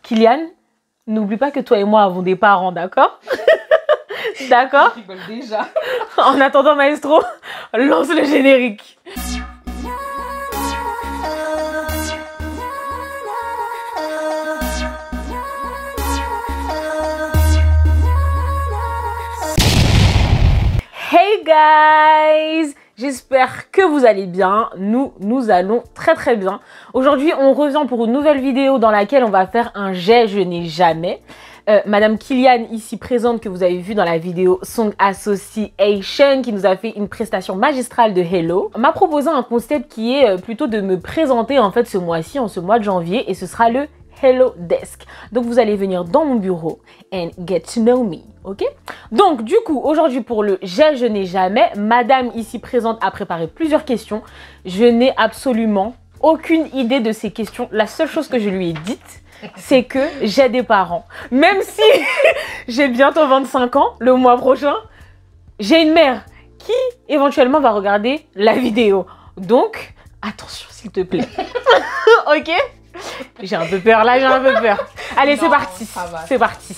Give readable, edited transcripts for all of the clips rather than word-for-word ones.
Kylian, n'oublie pas que toi et moi avons des parents, d'accord? D'accord? Je rigole déjà. En attendant, maestro, lance le générique. Hey guys! J'espère que vous allez bien. Nous allons très bien. Aujourd'hui, on revient pour une nouvelle vidéo dans laquelle on va faire un je n'ai jamais. Madame Kylian, ici présente, que vous avez vu dans la vidéo Song Association, qui nous a fait une prestation magistrale de Hello, m'a proposé un concept qui est plutôt de me présenter en fait ce mois-ci, en ce mois de janvier, et ce sera le Hello Desk. Donc vous allez venir dans mon bureau and get to know me, ok? Donc du coup, aujourd'hui pour le je n'ai jamais, madame ici présente a préparé plusieurs questions. Je n'ai absolument aucune idée de ces questions. La seule chose que je lui ai dite, c'est que j'ai des parents. Même si j'ai bientôt 25 ans, le mois prochain, j'ai une mère qui éventuellement va regarder la vidéo. Donc, attention s'il te plaît. Ok? J'ai un peu peur là, j'ai un peu peur. Allez, c'est parti. C'est parti.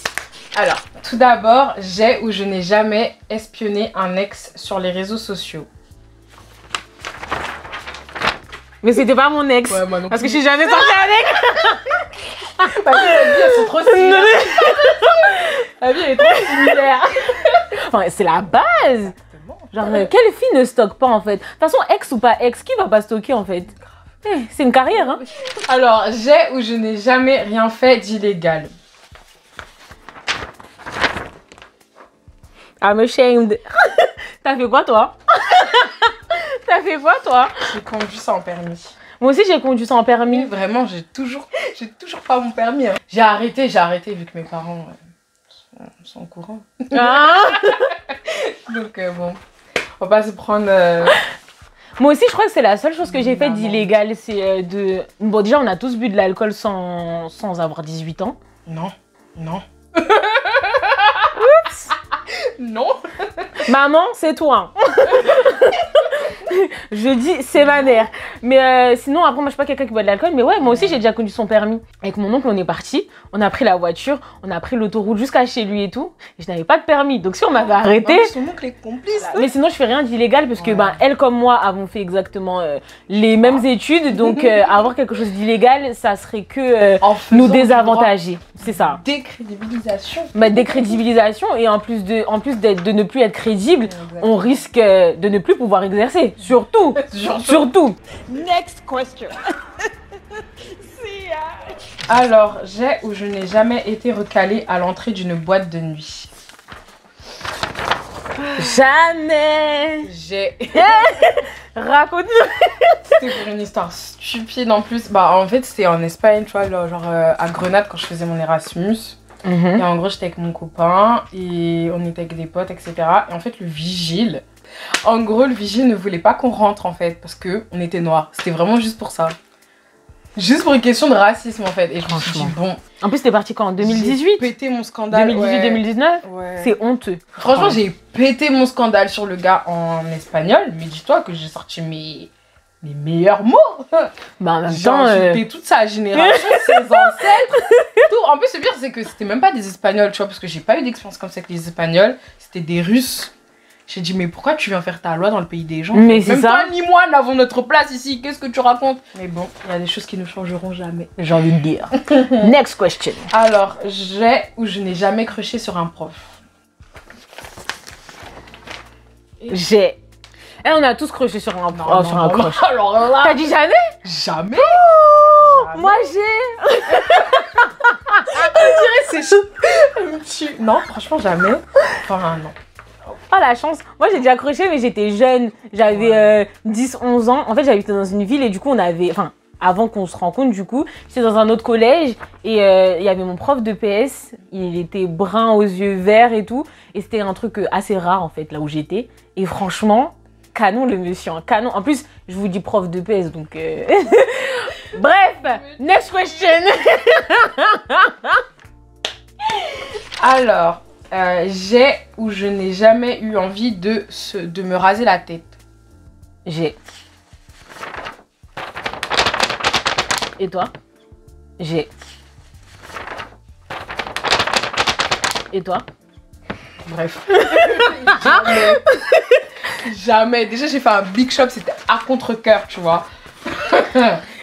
Alors, tout d'abord, j'ai ou je n'ai jamais espionné un ex sur les réseaux sociaux. Mais c'était pas mon ex. Ouais, moi non parce plus. que je suis jamais sortie avec. Parce que la vie, elles sont trop similaires. La vie, elle est trop similaire. Enfin, c'est la base. Genre, quelle fille ne stocke pas en fait? De toute façon, ex ou pas ex, qui va pas stocker en fait? C'est une carrière, hein. Alors, j'ai ou je n'ai jamais rien fait d'illégal. I'm ashamed. T'as fait quoi toi? T'as fait quoi toi? J'ai conduit sans permis. Moi aussi j'ai conduit sans permis. Vraiment, j'ai toujours pas mon permis. Hein. J'ai arrêté vu que mes parents sont au courant. Ah. Donc bon, on va pas se prendre... Moi aussi je crois que c'est la seule chose que j'ai fait d'illégal, c'est de... Bon déjà on a tous bu de l'alcool sans avoir 18 ans. Non. Non. Maman, c'est toi. Je dis, c'est ma mère. Mais sinon, après, moi, je suis pas quelqu'un qui boit de l'alcool. Mais ouais, moi aussi, j'ai déjà conduit son permis. Avec mon oncle, on est parti. On a pris la voiture. On a pris l'autoroute jusqu'à chez lui et tout. Et je n'avais pas de permis. Donc, si on m'avait arrêté... Son oncle est complice. Mais sinon, je fais rien d'illégal parce que, ben, elle comme moi avons fait exactement les mêmes études. Donc, avoir quelque chose d'illégal, ça serait que nous désavantager. C'est ça. Décrédibilisation. Bah, décrédibilisation. Et en plus de ne plus être crédible, on risque de ne plus pouvoir exercer. Surtout. Next question. Alors, j'ai ou je n'ai jamais été recalée à l'entrée d'une boîte de nuit. Jamais. J'ai... Raconte-nous. C'était pour une histoire stupide en plus. Bah, en fait, c'était en Espagne, tu vois, genre à Grenade quand je faisais mon Erasmus. Et en gros, j'étais avec mon copain et on était avec des potes, etc. Et en fait, le vigile ne voulait pas qu'on rentre en fait parce qu'on était noirs. C'était vraiment juste pour ça. Juste pour une question de racisme en fait. Et je me suis dit, bon. En plus, t'es parti quand? En 2018? J'ai pété mon scandale. 2018-2019 ouais. C'est honteux. Franchement, j'ai pété mon scandale sur le gars en espagnol. Mais dis-toi que j'ai sorti mes meilleurs mots. Bah en même j'ai temps... insulté toute sa génération, ses ancêtres. Tout. En plus, le pire, c'est que c'était même pas des Espagnols, tu vois, parce que j'ai pas eu d'expérience comme ça avec les Espagnols. C'était des Russes. J'ai dit, mais pourquoi tu viens faire ta loi dans le pays des gens? Mais c'est même ça. toi ni moi n'avons notre place ici. Qu'est-ce que tu racontes? Mais bon, il y a des choses qui ne changeront jamais. J'ai envie de dire. Next question. Alors, j'ai ou je n'ai jamais crushé sur un prof. J'ai. Et on a tous crushé sur un crush. Alors là... T'as dit jamais? Jamais. Oh, moi j'ai. C'est chaud. Non, franchement, jamais. Enfin, non. Oh la chance. Moi j'ai déjà accroché mais j'étais jeune. J'avais 10-11 ans. En fait j'habitais dans une ville et du coup on avait... Enfin, avant qu'on se rencontre du coup, j'étais dans un autre collège et il y avait mon prof de PS. Il était brun aux yeux verts et tout. Et c'était un truc assez rare en fait là où j'étais. Et franchement, canon le monsieur. Hein, canon. En plus, je vous dis prof de PS donc... Bref, next question. Alors... j'ai ou je n'ai jamais eu envie de me raser la tête. J'ai. Et toi? J'ai. Et toi? Bref. Jamais. Déjà, j'ai fait un big shop, c'était à contre-cœur, tu vois.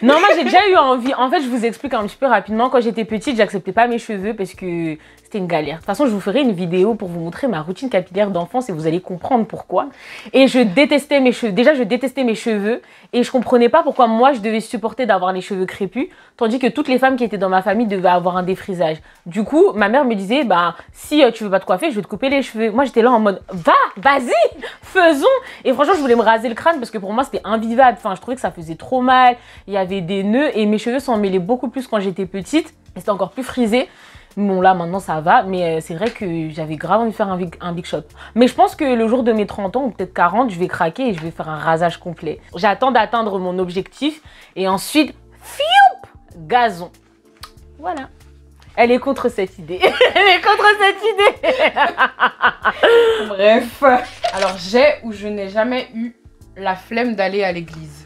Non, moi j'ai déjà eu envie. En fait, je vous explique un petit peu rapidement. Quand j'étais petite, j'acceptais pas mes cheveux parce que c'était une galère. De toute façon, je vous ferai une vidéo pour vous montrer ma routine capillaire d'enfance et vous allez comprendre pourquoi. Et je détestais mes cheveux. Déjà, je détestais mes cheveux et je comprenais pas pourquoi moi je devais supporter d'avoir les cheveux crépus, tandis que toutes les femmes qui étaient dans ma famille devaient avoir un défrisage. Du coup, ma mère me disait, bah si tu veux pas te coiffer, je vais te couper les cheveux. Moi, j'étais là en mode, vas-y, faisons. Et franchement, je voulais me raser le crâne parce que pour moi, c'était invivable. Enfin, je trouvais que ça faisait trop mal. Il y avait des nœuds et mes cheveux s'en mêlaient beaucoup plus quand j'étais petite. Et c'était encore plus frisé. Bon, là, maintenant, ça va. Mais c'est vrai que j'avais grave envie de faire un big shot. Mais je pense que le jour de mes 30 ans, ou peut-être 40, je vais craquer et je vais faire un rasage complet. J'attends d'atteindre mon objectif. Et ensuite, fioup, gazon. Voilà. Elle est contre cette idée. Elle est contre cette idée. Bref. Alors, j'ai ou je n'ai jamais eu la flemme d'aller à l'église.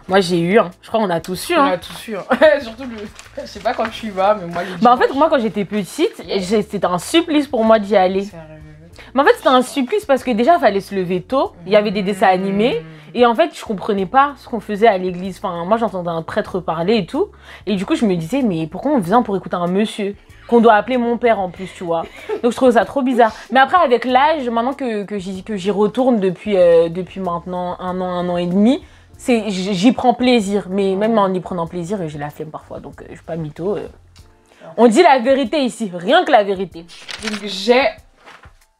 Moi, j'ai eu, hein. Je crois qu'on a tous eu. On Hein. a tous eu. Hein. Surtout, je sais pas quand tu y vas, mais moi, les Bah, en fait, moi, quand j'étais petite, c'était un supplice pour moi d'y aller. Sérieux. Mais en fait, c'était un supplice parce que déjà, il fallait se lever tôt. Il y avait des dessins animés. Et en fait, je comprenais pas ce qu'on faisait à l'église. Enfin, moi, j'entendais un prêtre parler et tout. Et du coup, je me disais, mais pourquoi on faisait pour écouter un monsieur qu'on doit appeler mon père en plus, tu vois. Donc, je trouvais ça trop bizarre. Mais après, avec l'âge, maintenant que j'y retourne depuis maintenant un an et demi, j'y prends plaisir. Mais même en y prenant plaisir, j'ai la flemme parfois. Donc, je suis pas mytho. On dit la vérité ici, rien que la vérité. Donc, j'ai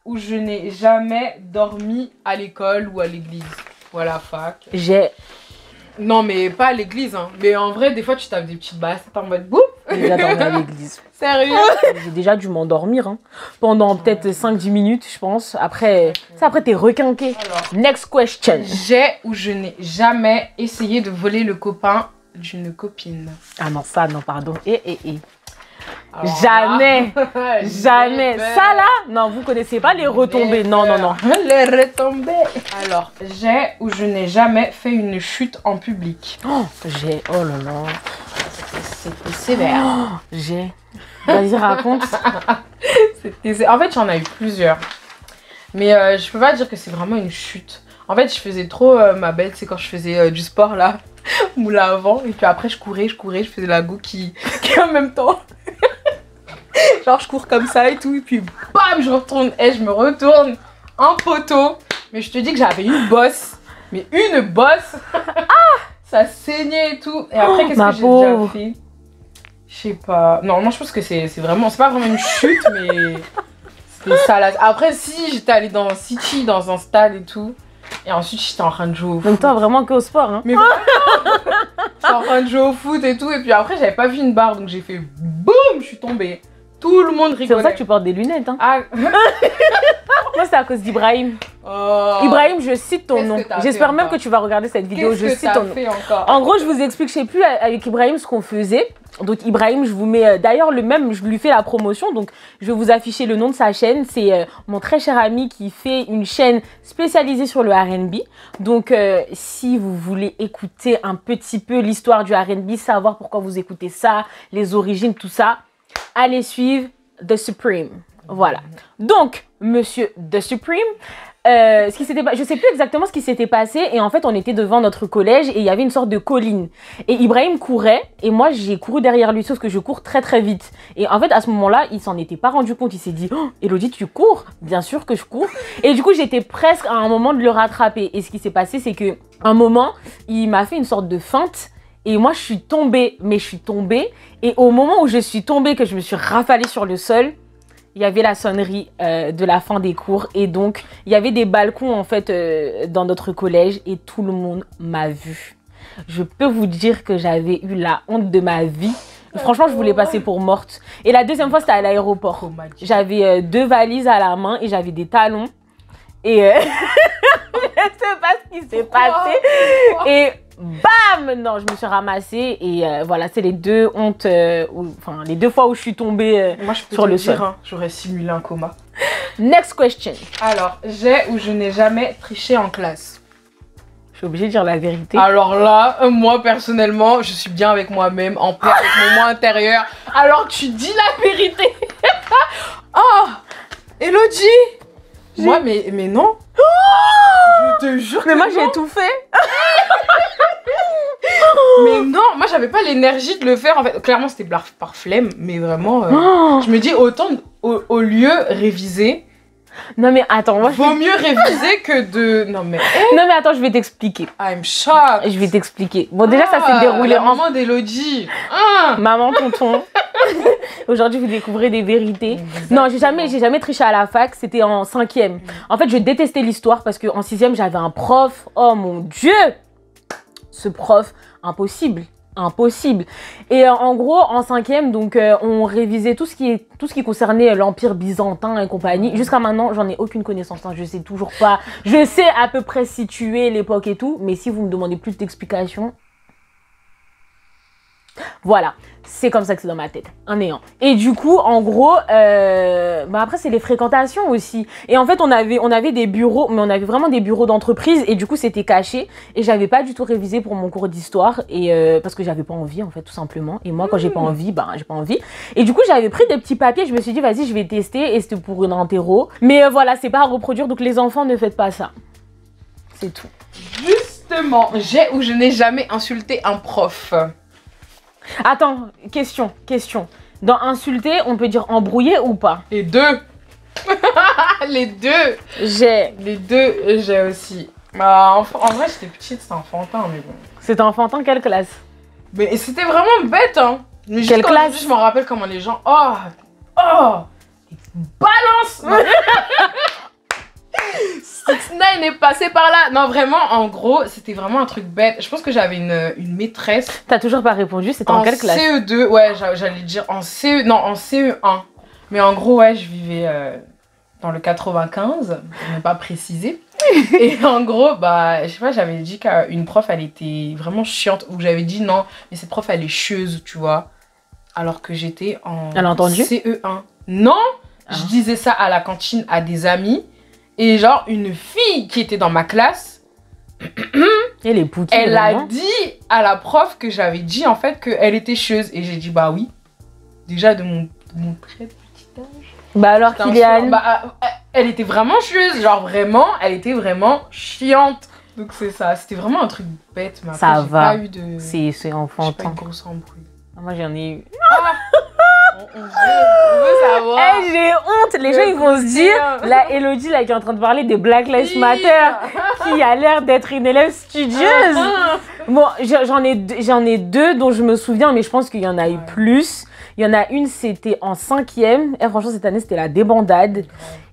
ou je n'ai jamais dormi à l'école ou à l'église. Voilà, fac. J'ai Non, mais pas à l'église, hein. Mais en vrai, des fois, tu tapes des petites basses, t'es en mode boum. déjà dormi à l'église. Sérieux? J'ai déjà dû m'endormir hein, pendant peut-être 5-10 minutes, je pense. Après, t'es requinqué. Alors, Next question. j'ai ou je n'ai jamais essayé de voler le copain d'une copine. Ah non, ça, non, pardon. Alors Jamais. là, Jamais. j'ai Ça là, non, vous connaissez pas les retombées. Non, non, non. Les retombées. Alors, j'ai ou je n'ai jamais fait une chute en public. Oh là là. C'était sévère. J'ai. Vas-y, raconte. En fait, j'en ai eu plusieurs. Mais je peux pas dire que c'est vraiment une chute. En fait, je faisais trop ma bête, c'est quand je faisais du sport là, moulin avant. Et puis après, je courais, je faisais la go qui en même temps. Genre, je cours comme ça et tout. Et puis, bam, je me retourne en poteau. Mais je te dis que j'avais une bosse. Mais une bosse. Ça saignait et tout. Et après, qu'est-ce que j'ai déjà fait? Je sais pas. Non, moi, je pense que c'est pas vraiment une chute, mais c'était ça là. Après, si, j'étais allée dans un city, dans un stade et tout. Et ensuite, j'étais en train de jouer au foot. Donc toi, vraiment que au sport, hein. Mais j'étais en train de jouer au foot et tout. Et puis après, j'avais pas vu une barre. Donc j'ai fait boum, je suis tombée. Tout le monde rigolait. C'est pour ça que tu portes des lunettes, hein. Ah. Moi, c'est à cause d'Ibrahim. Oh. Ibrahim, je cite ton nom. J'espère même que tu vas regarder cette vidéo. Je cite ton nom. En gros, je vous explique, je sais plus avec Ibrahim ce qu'on faisait. Donc Ibrahim, je vous mets d'ailleurs le même, je lui fais la promotion. Donc je vais vous afficher le nom de sa chaîne. C'est mon très cher ami qui fait une chaîne spécialisée sur le R&B. Donc si vous voulez écouter un petit peu l'histoire du R&B, savoir pourquoi vous écoutez ça, les origines, tout ça, allez suivre The Supreme. Voilà. Donc, monsieur The Supreme, je sais plus exactement ce qui s'était passé. Et en fait, on était devant notre collège et il y avait une sorte de colline. Et Ibrahim courait et moi, j'ai couru derrière lui, sauf que je cours très très vite. Et en fait, à ce moment-là, il s'en était pas rendu compte. Il s'est dit, oh, Elodie, tu cours? Bien sûr que je cours. Et du coup, j'étais presque à un moment de le rattraper. Et ce qui s'est passé, c'est que un moment, il m'a fait une sorte de feinte. Et moi, je suis tombée. Et au moment où je suis tombée, que je me suis rafalée sur le sol, il y avait la sonnerie de la fin des cours. Et donc, il y avait des balcons, en fait, dans notre collège. Et tout le monde m'a vue. Je peux vous dire que j'avais eu la honte de ma vie. Franchement, je voulais passer pour morte. Et la deuxième fois, c'était à l'aéroport. J'avais 2 valises à la main et j'avais des talons. Et je sais pas ce qui s'est passé. Et bam! Non, je me suis ramassée. Et voilà, c'est les 2 hontes, enfin, les 2 fois où je suis tombée moi, je peux sur te le dire, sol. hein, j'aurais simulé un coma. Next question. Alors, j'ai ou je n'ai jamais triché en classe. Je suis obligée de dire la vérité. Alors là, moi personnellement, je suis bien avec moi-même, en paix avec mon moi intérieur. Alors tu dis la vérité. Oh, Elodie. Moi, mais non. Je te jure Mais que moi, non. j'ai tout fait. Mais non, moi j'avais pas l'énergie de le faire en fait. Clairement c'était par flemme, mais vraiment je me dis autant au lieu réviser. Non mais attends, moi Vaut mieux réviser que de non mais Non mais attends, je vais t'expliquer. I'm shocked. Je vais t'expliquer. Bon déjà ça s'est déroulé la maman d'Elodie. Maman, tonton. Aujourd'hui, vous découvrez des vérités. Non, j'ai jamais triché à la fac. C'était en 5e. En fait, je détestais l'histoire parce qu'en 6e, j'avais un prof. Oh mon Dieu! Ce prof, impossible. Impossible. Et en gros, en 5e, donc, on révisait tout ce qui concernait l'Empire byzantin et compagnie. Jusqu'à maintenant, j'en ai aucune connaissance. Hein. Je sais toujours pas. Je sais à peu près situer l'époque et tout. Mais si vous me demandez plus d'explications... Voilà, c'est comme ça que c'est dans ma tête, un néant. Et du coup, en gros, après c'est les fréquentations aussi. Et en fait, on avait des bureaux, mais on avait vraiment des bureaux d'entreprise et du coup, c'était caché. Et j'avais pas du tout révisé pour mon cours d'histoire et parce que j'avais pas envie en fait, tout simplement. Et moi, quand j'ai pas envie, j'ai pas envie. Et du coup, j'avais pris des petits papiers. Je me suis dit, vas-y, je vais tester. Et c'était pour une interro. Mais voilà, c'est pas à reproduire. Donc les enfants, ne faites pas ça. C'est tout. Justement, j'ai ou je n'ai jamais insulté un prof. Attends, question. Dans insulter, on peut dire embrouiller ou pas? Les deux. Les deux. Les deux, j'ai aussi. En vrai, j'étais petite, c'était enfantin, mais bon. C'était enfantin, quelle classe? Mais c'était vraiment bête, hein. Mais quelle classe? Je me rappelle comment les gens... Oh balance. 6ix9ine est passé par là. Non, vraiment, en gros, c'était vraiment un truc bête. Je pense que j'avais une maîtresse. T'as toujours pas répondu, c'était en quelle classe? CE2, ouais, j'allais dire en CE... Non, en CE1. Mais en gros, ouais, je vivais dans le 95, pour ne pas préciser. Et en gros, je sais pas, j'avais dit qu'une prof, elle était vraiment chiante. Ou j'avais dit non, mais cette prof, elle est chieuse, tu vois. Alors que j'étais en Elle a entendu? CE1. Non, je disais ça à la cantine à des amis. Et genre, une fille qui était dans ma classe, elle est pouki, elle a dit à la prof que j'avais dit en fait qu'elle était chieuse. Et j'ai dit bah oui. Déjà de mon très petit âge. Bah alors Kylian, elle était vraiment chieuse. Genre vraiment, elle était vraiment chiante. Donc c'est ça. C'était vraiment un truc bête. Mais ça va. Pas eu de... C'est enfantin. J'ai pas eu de grosse embrouille. Moi j'en ai eu. On veut savoir. Hey, j'ai honte. Les gens ils vont se dire, la Elodie là qui est en train de parler des Black Lives Matter, qui a l'air d'être une élève studieuse. Bon, j'en ai deux dont je me souviens, mais je pense qu'il y en a eu plus. Il y en a une, c'était en 5e. Et franchement, cette année, c'était la débandade.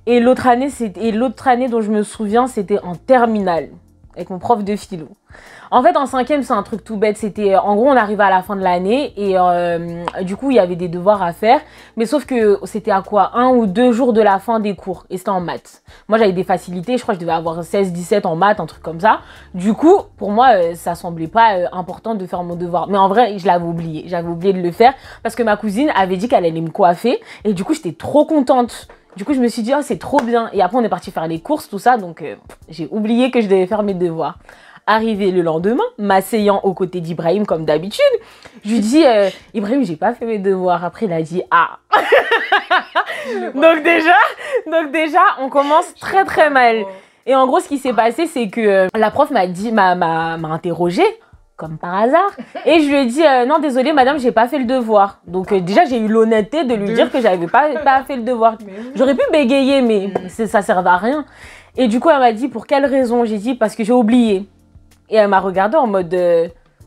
Et l'autre année dont je me souviens, c'était en terminale, avec mon prof de philo. En fait, en 5e, c'est un truc tout bête. C'était, en gros, on arrivait à la fin de l'année et du coup, il y avait des devoirs à faire. Mais sauf que c'était à quoi? 1 ou 2 jours de la fin des cours. Et c'était en maths. Moi, j'avais des facilités. Je crois que je devais avoir 16-17 en maths, un truc comme ça. Du coup, pour moi, ça semblait pas important de faire mon devoir. Mais en vrai, je l'avais oublié. J'avais oublié de le faire parce que ma cousine avait dit qu'elle allait me coiffer. Et du coup, j'étais trop contente. Du coup, je me suis dit, oh, c'est trop bien. Et après, on est parti faire les courses, tout ça. Donc, j'ai oublié que je devais faire mes devoirs. Arrivé le lendemain, m'asseyant aux côtés d'Ibrahim comme d'habitude, je lui dis Ibrahim, j'ai pas fait mes devoirs. Après, il a dit ah. donc déjà, on commence très très mal. Et en gros, ce qui s'est passé, c'est que la prof m'a interrogée, comme par hasard. Et je lui ai dit non, désolée, madame, j'ai pas fait le devoir. Donc déjà, j'ai eu l'honnêteté de lui dire que j'avais pas fait le devoir. J'aurais pu bégayer, mais ça servait à rien. Et du coup, elle m'a dit pour quelle raison? J'ai dit parce que j'ai oublié. Et elle m'a regardée en mode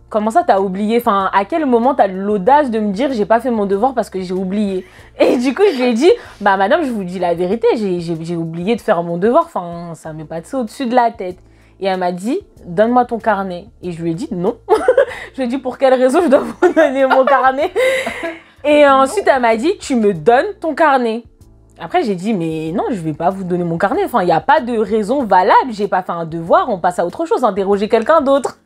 comment ça t'as oublié? Enfin, à quel moment t'as l'audace de me dire j'ai pas fait mon devoir parce que j'ai oublié? Et du coup, je lui ai dit bah madame, je vous dis la vérité, j'ai oublié de faire mon devoir. Enfin, ça m'est passé au-dessus de la tête. Et elle m'a dit donne-moi ton carnet. Et je lui ai dit non. Je lui ai dit pour quelle raison je dois vous donner mon carnet? Et ensuite, elle m'a dit tu me donnes ton carnet. Après, j'ai dit, mais non, je vais pas vous donner mon carnet. Enfin, il n'y a pas de raison valable. J'ai pas fait un devoir, on passe à autre chose. Interroger quelqu'un d'autre.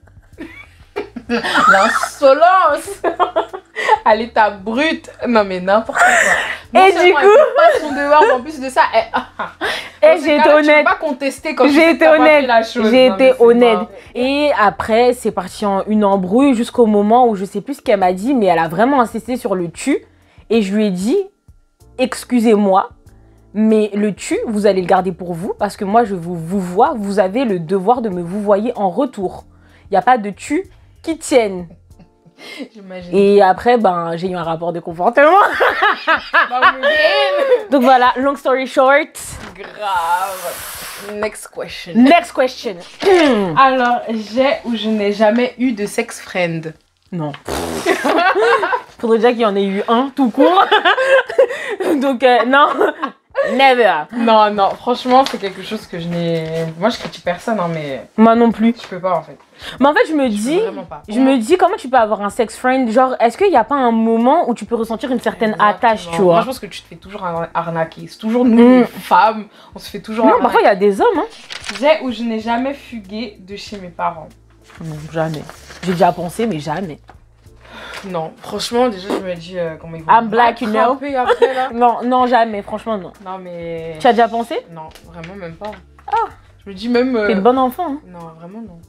L'insolence. À l'état brut. Non, mais n'importe quoi. Et du coup... Elle fait pas son devoir, en plus de ça, Et j'ai été honnête. Tu peux pas contester quand j'ai été honnête. J'ai Non, été mais c'est honnête. marrant. Et après, c'est parti en une embrouille jusqu'au moment où je sais plus ce qu'elle m'a dit, mais elle a vraiment insisté sur le tu. Et je lui ai dit, excusez-moi, mais le tu, vous allez le garder pour vous parce que moi, je vous vois. Vous avez le devoir de me vous voyer en retour. Il n'y a pas de tu qui tienne. J'imagine. Et après, ben, j'ai eu un rapport de confortement. Donc voilà, long story short. Grave. Next question. Next question. Alors, j'ai ou je n'ai jamais eu de sex friend? Non. Faudrait déjà qu'il y en ait eu un, tout court. Donc, non. Never. Non, non, franchement, c'est quelque chose que je n'ai... Moi, je critique personne, hein, mais Moi non plus. je peux pas, en fait. Mais en fait, je me Je dis... peux vraiment pas. Je me dis, comment tu peux avoir un sex friend? Genre, est-ce qu'il n'y a pas un moment où tu peux ressentir une certaine attache, tu vois? Moi, je pense que tu te fais toujours arnaquer. C'est toujours nous, les femmes, on se fait toujours Non, arnaquer. parfois, il y a des hommes, hein. J'ai ou je n'ai jamais fugué de chez mes parents? Non, jamais. J'ai déjà pensé, mais jamais. Non, franchement, déjà, je me dis comment ils vont I'm black, you know. m'attraper après, là. Non, non, jamais. Franchement, non. Non, mais... Tu as déjà pensé? Non, vraiment, même pas. Ah. Je me dis même... T'es une bonne enfant, hein. Non, vraiment, non.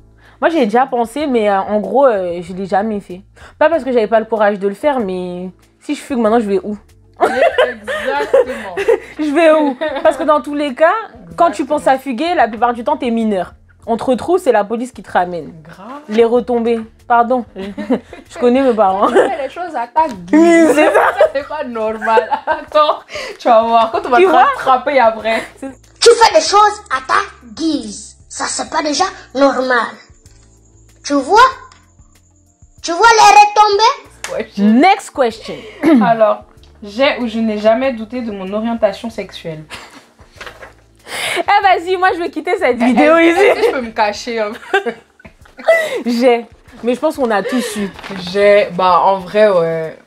Moi, j'ai déjà pensé, mais en gros, je l'ai jamais fait. Pas parce que j'avais pas le courage de le faire, mais si je fugue maintenant, je vais où? Exactement. Je vais où? Parce que dans tous les cas, quand tu penses à fuguer, la plupart du temps, t'es mineur. On te retrouve, c'est la police qui te ramène. Grave. Les retombées. Pardon, je connais mes parents. Tu fais les choses à ta guise. C'est ça. C'est pas normal. Attends, tu vas voir. Quand on va Tu te vois rattraper après. Tu fais des choses à ta guise. Ça, c'est pas déjà normal. Tu vois? Tu vois les retombées? Ouais, Next question. alors, j'ai ou je n'ai jamais douté de mon orientation sexuelle? Eh vas-y, moi je vais quitter cette vidéo Est-ce ici. que je peux me cacher un peu? J'ai. Mais je pense qu'on a tous eu. J'ai, bah en vrai, ouais.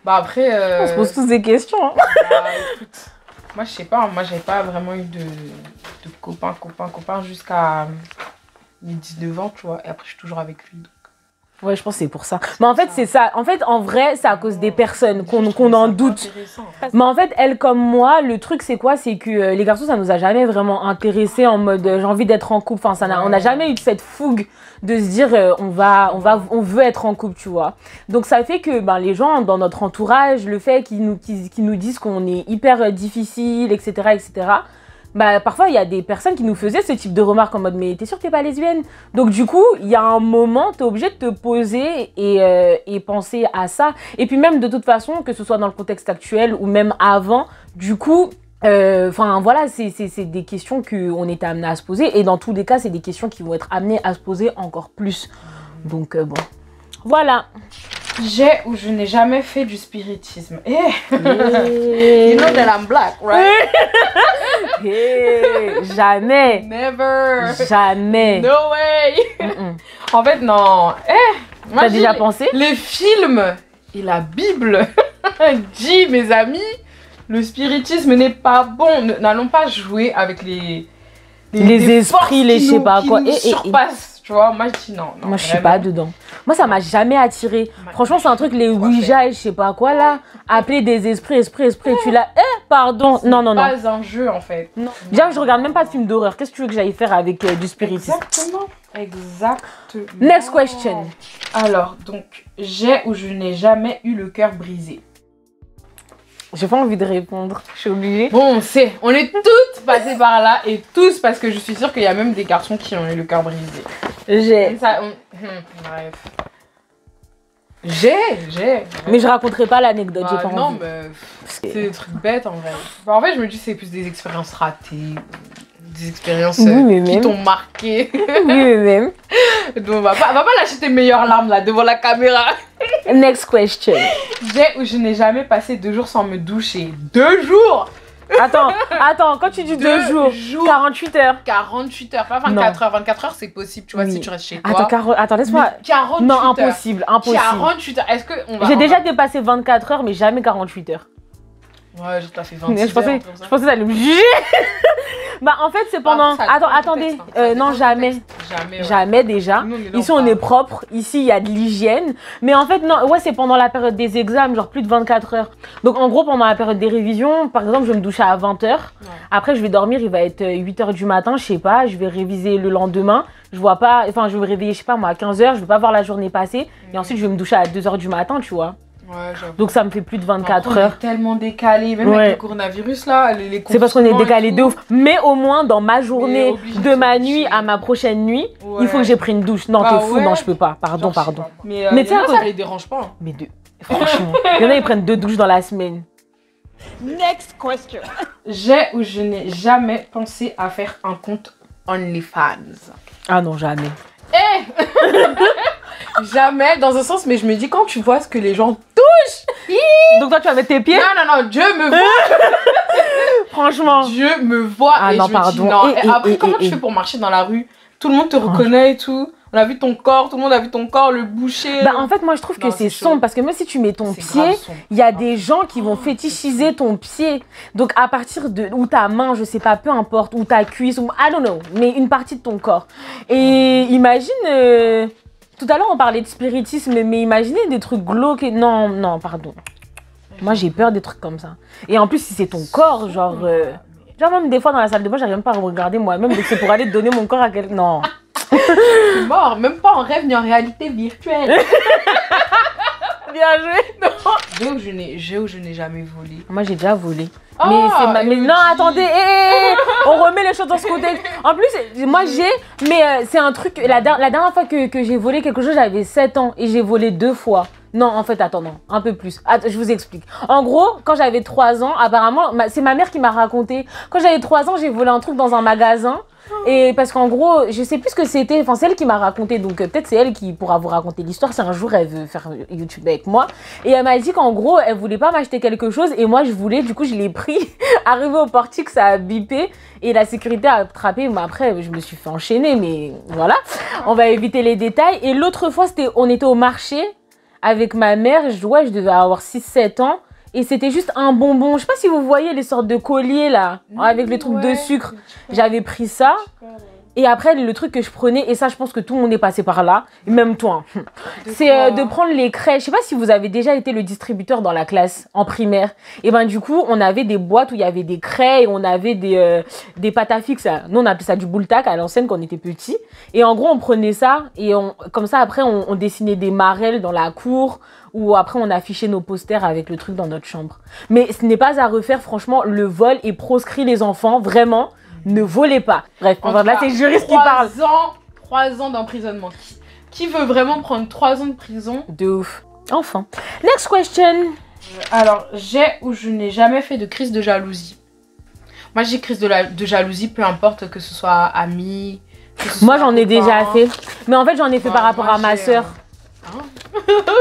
Bah après... On se pose tous des questions. Hein. bah, écoute, moi je sais pas, moi j'avais pas vraiment eu de copain jusqu'à mes 19 ans, tu vois. Et après je suis toujours avec lui. Donc. Ouais, je pense que c'est pour ça. Mais en fait, c'est ça. En fait, en vrai, c'est à cause des personnes qu'on en doute. Mais en fait, elle comme moi, le truc c'est quoi? C'est que les garçons, ça nous a jamais vraiment intéressé en mode j'ai envie d'être en couple. Enfin, on n'a jamais eu cette fougue de se dire on veut être en couple, tu vois. Donc ça fait que ben, les gens dans notre entourage, le fait qu'ils nous disent qu'on est hyper difficile, etc., etc. Bah, parfois, il y a des personnes qui nous faisaient ce type de remarques en mode « Mais t'es sûre que t'es pas lesbienne ?» Donc, du coup, il y a un moment, t'es obligé de te poser et penser à ça. Et puis même, de toute façon, que ce soit dans le contexte actuel ou même avant, du coup, voilà, c'est des questions qu'on était amené à se poser. Et dans tous les cas, c'est des questions qui vont être amenées à se poser encore plus. Donc, bon, voilà. J'ai ou je n'ai jamais fait du spiritisme. Hey. You know that I'm black, right? Hey, jamais. Never. Jamais. No way. En fait, non. Moi, T'as déjà pensé? Les films et la Bible dit, mes amis, le spiritisme n'est pas bon. N'allons pas jouer avec les esprits, les je sais pas quoi. Et surpassent. Tu vois, moi je dis non. Moi je suis pas dedans. Moi ça m'a jamais attiré. Franchement, c'est un truc, les Ouija et je sais pas quoi là. Appeler des esprits, tu l'as. Pardon. Non. C'est pas un jeu en fait. Non. Déjà, je regarde même pas de film d'horreur. Qu'est-ce que tu veux que j'aille faire avec du spiritisme? Exactement. Next question. Alors, donc, j'ai ou je n'ai jamais eu le cœur brisé? J'ai pas envie de répondre. Je suis obligée. Bon, on est toutes passées par là et tous parce que je suis sûre qu'il y a même des garçons qui ont eu le cœur brisé. J'ai. Bref. J'ai. Mais je raconterai pas l'anecdote, Bah, j'ai pas non, envie. mais c'est des trucs bêtes en vrai. Bah, en fait, je me dis c'est plus des expériences ratées, des expériences Oui, mais qui même. t'ont marqué. Oui, mais même. Donc, va pas lâcher tes meilleures larmes là devant la caméra. Next question. J'ai ou je n'ai jamais passé 2 jours sans me doucher. 2 jours? Attends, quand tu dis 2 jours, 48 heures. 48 heures, pas 24 heures. 24 heures, c'est possible, tu vois, Oui. si tu restes chez toi. Attends, laisse-moi. 48 Non, heures. impossible. 48 heures. Est-ce que on va... J'ai déjà dépassé 24 heures, mais jamais 48 heures. Ouais, je t'ai fait 26 Je pensais heures. que t'allais me juger. Bah en fait c'est pendant... Attendez, non jamais. Jamais déjà. Ici on est propre, ici il y a de l'hygiène. Mais en fait non, ouais c'est pendant la période des examens, genre plus de 24 heures. Donc en gros pendant la période des révisions, par exemple je vais me doucher à 20 h. Après je vais dormir, il va être 8 h du matin, je sais pas, je vais réviser le lendemain. Je vois pas, enfin je vais me réveiller je sais pas moi à 15 h, je vais pas voir la journée passer. Et ensuite je vais me doucher à 2 h du matin, tu vois. Ouais, donc ça me fait plus de 24 heures. On est tellement décalé, même avec le coronavirus là, les c'est parce qu'on est décalé de ouf. Mais au moins dans ma journée, de ma nuit à ma prochaine nuit, il faut que j'ai pris une douche. Non, t'es fou, non, je peux pas. Pardon. Mais tiens, ça les dérange pas. Mais franchement, il y en a ils prennent 2 douches dans la semaine. Next question. J'ai ou je n'ai jamais pensé à faire un compte OnlyFans. Ah non, jamais. Jamais, dans un sens, mais je me dis quand tu vois ce que les gens touchent. Donc toi tu vas mettre tes pieds? Non, Dieu me voit. Franchement. Dieu me voit et non, je me dis non. Et après, comment tu fais pour marcher dans la rue? Tout le monde te reconnaît et tout. On a vu ton corps, tout le monde a vu ton corps, le boucher. Bah en fait moi je trouve que c'est sombre parce que même si tu mets ton pied, il y a des gens qui vont fétichiser ton pied. Donc à partir de ou ta main, je sais pas, peu importe, ou ta cuisse, ou I don't know, mais une partie de ton corps. Et imagine, tout à l'heure on parlait de spiritisme, mais imaginez des trucs glauques et... Non, pardon. Moi j'ai peur des trucs comme ça. Et en plus si c'est ton corps, genre même des fois dans la salle de bain, j'arrive même pas à regarder moi-même, donc c'est pour aller donner mon corps à quelqu'un. Non. Je suis mort, même pas en rêve ni en réalité virtuelle. Bien joué. J'ai ou je n'ai jamais volé. Moi j'ai déjà volé. Mais non, attendez, on remet les choses dans ce contexte. En plus, moi j'ai, mais c'est un truc, la dernière fois que j'ai volé quelque chose, j'avais 7 ans et j'ai volé 2 fois. Non, en fait, attends, non, un peu plus. Je vous explique. En gros, quand j'avais 3 ans, apparemment, c'est ma mère qui m'a raconté. Quand j'avais 3 ans, j'ai volé un truc dans un magasin. Et parce qu'en gros, je sais plus ce que c'était, enfin c'est elle qui m'a raconté, donc peut-être c'est elle qui pourra vous raconter l'histoire si un jour elle veut faire YouTube avec moi. Et elle m'a dit qu'en gros, elle voulait pas m'acheter quelque chose et moi je voulais, du coup je l'ai pris, arrivé au portique, ça a bipé et la sécurité a attrapé, mais après je me suis fait enchaîner, mais voilà, on va éviter les détails. Et l'autre fois, on était au marché avec ma mère, je devais avoir 6-7 ans. Et c'était juste un bonbon. Je sais pas si vous voyez les sortes de colliers là, avec les trucs de sucre. J'avais pris ça. Et après, le truc que je prenais, et ça, je pense que tout le monde est passé par là, même toi, c'est de prendre les craies. Je sais pas si vous avez déjà été le distributeur dans la classe, en primaire. Et ben du coup, on avait des boîtes où il y avait des craies et on avait des pâtes à fixe. Nous, on appelait ça du boultac à l'ancienne quand on était petits. Et en gros, on prenait ça et comme ça, après, on dessinait des marelles dans la cour. Ou après on affichait nos posters avec le truc dans notre chambre. Mais ce n'est pas à refaire, franchement, le vol est proscrit les enfants, vraiment, ne volez pas. Bref, là c'est le juriste qui parle. 3 ans d'emprisonnement. Qui veut vraiment prendre 3 ans de prison? De ouf. Enfin. Next question. Alors, j'ai ou je n'ai jamais fait de crise de jalousie. Moi j'ai crise de jalousie, peu importe que ce soit ami. Moi j'en ai déjà fait. Mais en fait j'en ai fait par rapport à ma soeur.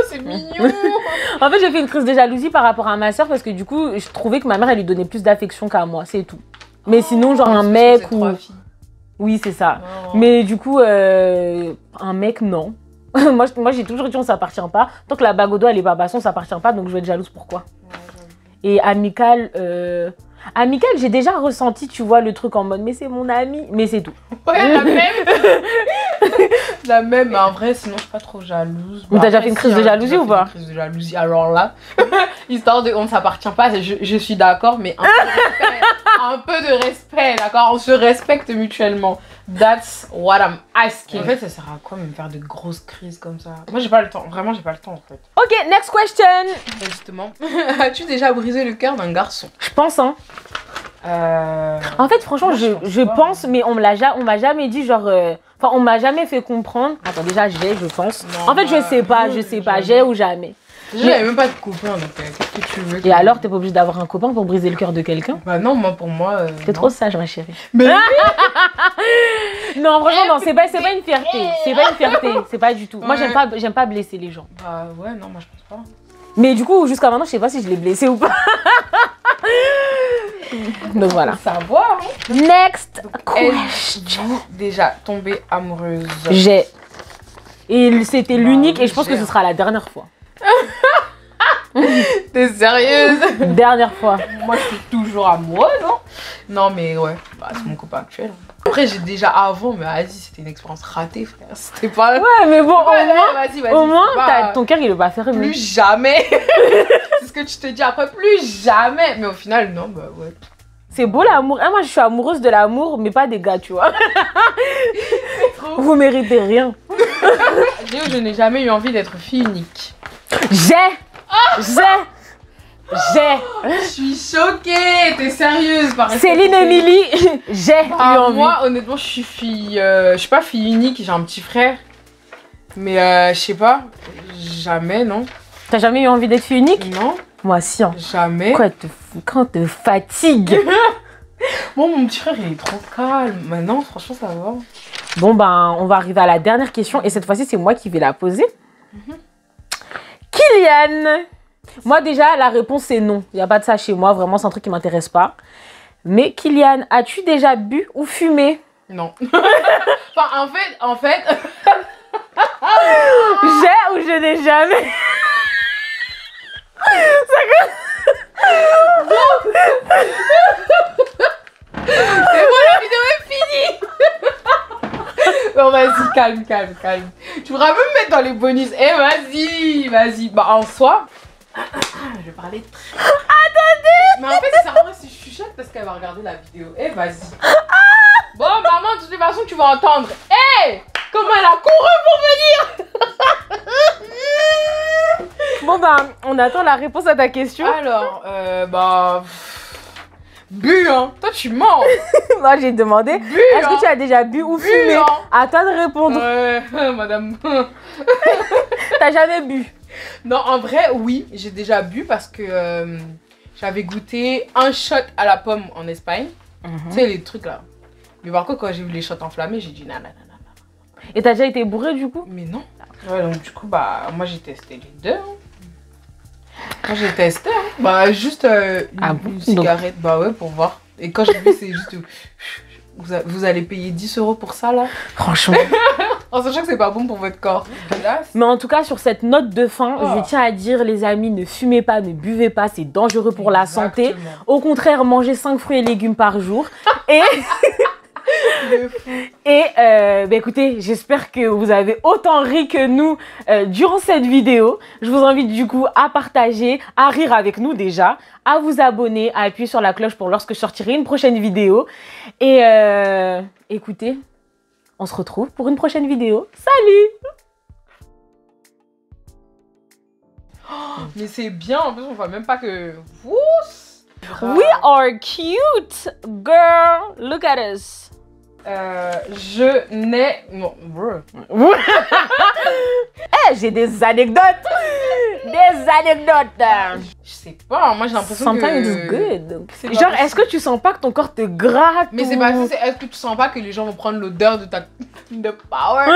C'est mignon. En fait j'ai fait une crise de jalousie par rapport à ma soeur parce que du coup je trouvais que ma mère elle lui donnait plus d'affection qu'à moi, c'est tout. Mais sinon genre un mec ou... Oui c'est ça. Mais du coup un mec non. moi j'ai toujours dit on s'appartient pas. Tant que la bague au doigt elle est pas basson, on s'appartient pas, donc je vais être jalouse pourquoi. Et amical, j'ai déjà ressenti, tu vois, le truc en mode mais c'est mon ami, mais c'est tout. Ouais, la même. La même, mais en vrai, sinon je suis pas trop jalouse. T'as déjà fait une crise de jalousie ou pas? Une crise de jalousie, alors là, histoire de on ne s'appartient pas, je suis d'accord, mais un peu de respect, d'accord? On se respecte mutuellement. That's what I'm asking. En fait, ça sert à quoi me faire de grosses crises comme ça? Moi, j'ai pas le temps. Vraiment, j'ai pas le temps en fait. Ok, next question. Justement, as-tu déjà brisé le cœur d'un garçon? Je pense, hein. En fait, franchement, je pense, mais on m'a jamais dit genre... Enfin, on m'a jamais fait comprendre. Attends, déjà, je pense. Non, en fait, je sais pas, j'ai ou jamais. J'avais même pas de copain, donc qu'est-ce que tu veux? Et alors, t'es pas obligée d'avoir un copain pour briser le cœur de quelqu'un? Bah non, pour moi... T'es trop sage, ma chérie. Mais non, franchement, non, c'est pas une fierté. C'est pas une fierté, c'est pas du tout. Moi, j'aime pas blesser les gens. Bah ouais, non, moi, je pense pas. Mais du coup, jusqu'à maintenant, je sais pas si je l'ai blessé ou pas. Donc voilà. Faut savoir. Next question. Déjà tombée amoureuse? J'ai. Et c'était l'unique et je pense que ce sera la dernière fois. T'es sérieuse? Dernière fois. Moi, je suis toujours amoureuse, hein. Non, mais ouais, bah, c'est mon copain actuel. Après, j'ai déjà avant, mais vas-y, c'était une expérience ratée, frère. C'était pas... Ouais, mais bon, Ouais, vas-y, au moins pas... ton cœur, il est pas fermé. Plus jamais. C'est ce que tu te dis après, plus jamais. Mais au final, non, bah ouais. C'est beau l'amour. Moi, je suis amoureuse de l'amour, mais pas des gars, tu vois. Vous méritez rien. Je n'ai jamais eu envie d'être fille unique. Je suis choquée. T'es sérieuse par Céline Émilie, j'ai eu envie. Moi, honnêtement, je suis fille... je suis pas fille unique, j'ai un petit frère. Mais je sais pas, jamais, non. T'as jamais eu envie d'être fille unique? Non. Moi, si. Hein. Jamais. Quand te fatigue. Bon, mon petit frère, il est trop calme. Maintenant, franchement, ça va. Bon, ben, on va arriver à la dernière question. Et cette fois-ci, c'est moi qui vais la poser. Kylian. Moi, déjà, la réponse, c'est non. Il n'y a pas de ça chez moi. Vraiment, c'est un truc qui ne m'intéresse pas. Mais Kylian, as-tu déjà bu ou fumé? Non. Enfin, en fait... J'ai ou je n'ai jamais. C'est bon, la vidéo est finie. Non, vas-y, calme. Tu voudras même me mettre dans les bonus. Vas-y. Bah, en soi... Je vais parler très... Attendez. Mais en fait, ça sert à rien si je chuchote parce qu'elle va regarder la vidéo. Vas-y. Bon, maman, de toute façon, tu vas entendre. Comment elle a couru pour venir. Bon, ben, on attend la réponse à ta question. Alors, bah... Bu, hein. Toi, tu mens. Moi, j'ai demandé, est-ce que tu as déjà bu ou fumé? Hein. À toi de répondre. Madame. T'as jamais bu? Non, en vrai, oui, j'ai déjà bu parce que j'avais goûté un shot à la pomme en Espagne. Tu sais, les trucs là. Mais par contre, quand j'ai vu les shots enflammés, j'ai dit non. Et t'as déjà été bourré du coup? Mais non. Ouais, donc du coup, bah, moi j'ai testé les deux. Moi j'ai testé, hein. Bah, juste une cigarette, bah ouais, pour voir. Et quand j'ai vu, c'est juste. Vous allez payer 10 € pour ça là? Franchement. En sachant que c'est pas bon pour votre corps. Là, mais en tout cas, sur cette note de fin, je tiens à dire, les amis, ne fumez pas, ne buvez pas, c'est dangereux pour la santé. Au contraire, mangez 5 fruits et légumes par jour. Bah écoutez, j'espère que vous avez autant ri que nous durant cette vidéo. Je vous invite du coup à partager, à rire avec nous déjà, à vous abonner, à appuyer sur la cloche pour lorsque je sortirai une prochaine vidéo. Et écoutez, on se retrouve pour une prochaine vidéo. Salut! Mais c'est bien, en plus on voit même pas que... We are cute, girl. Look at us. Je n'ai... Non, j'ai des anecdotes. Je sais pas, moi j'ai l'impression que... Sometimes it's good. Genre, est-ce que tu sens pas que ton corps te gratte? Mais c'est pas ça, c'est est-ce que tu sens pas que les gens vont prendre l'odeur de ta... de power?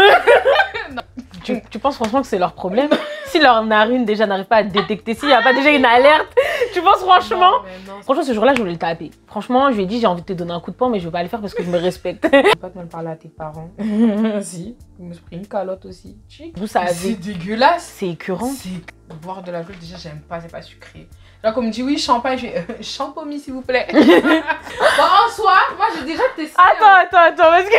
Tu penses franchement que c'est leur problème? Si leur narine déjà n'arrive pas à détecter, s'il n'y a pas déjà une alerte, tu penses franchement? Non, franchement, ce jour-là, je voulais le taper. Franchement, je lui ai dit, j'ai envie de te donner un coup de poing, mais je vais pas le faire parce que je me respecte. Tu peux pas te mal parler à tes parents. Si, je me suis pris une calotte aussi. Vous savez. C'est dégueulasse. C'est écœurant. Boire de l'alcool, déjà, j'aime pas, c'est pas sucré. Genre, comme me dit, oui, champagne, je fais champomis, s'il vous plaît. Bon, en soi, moi, j'ai déjà testé. Attends, parce que...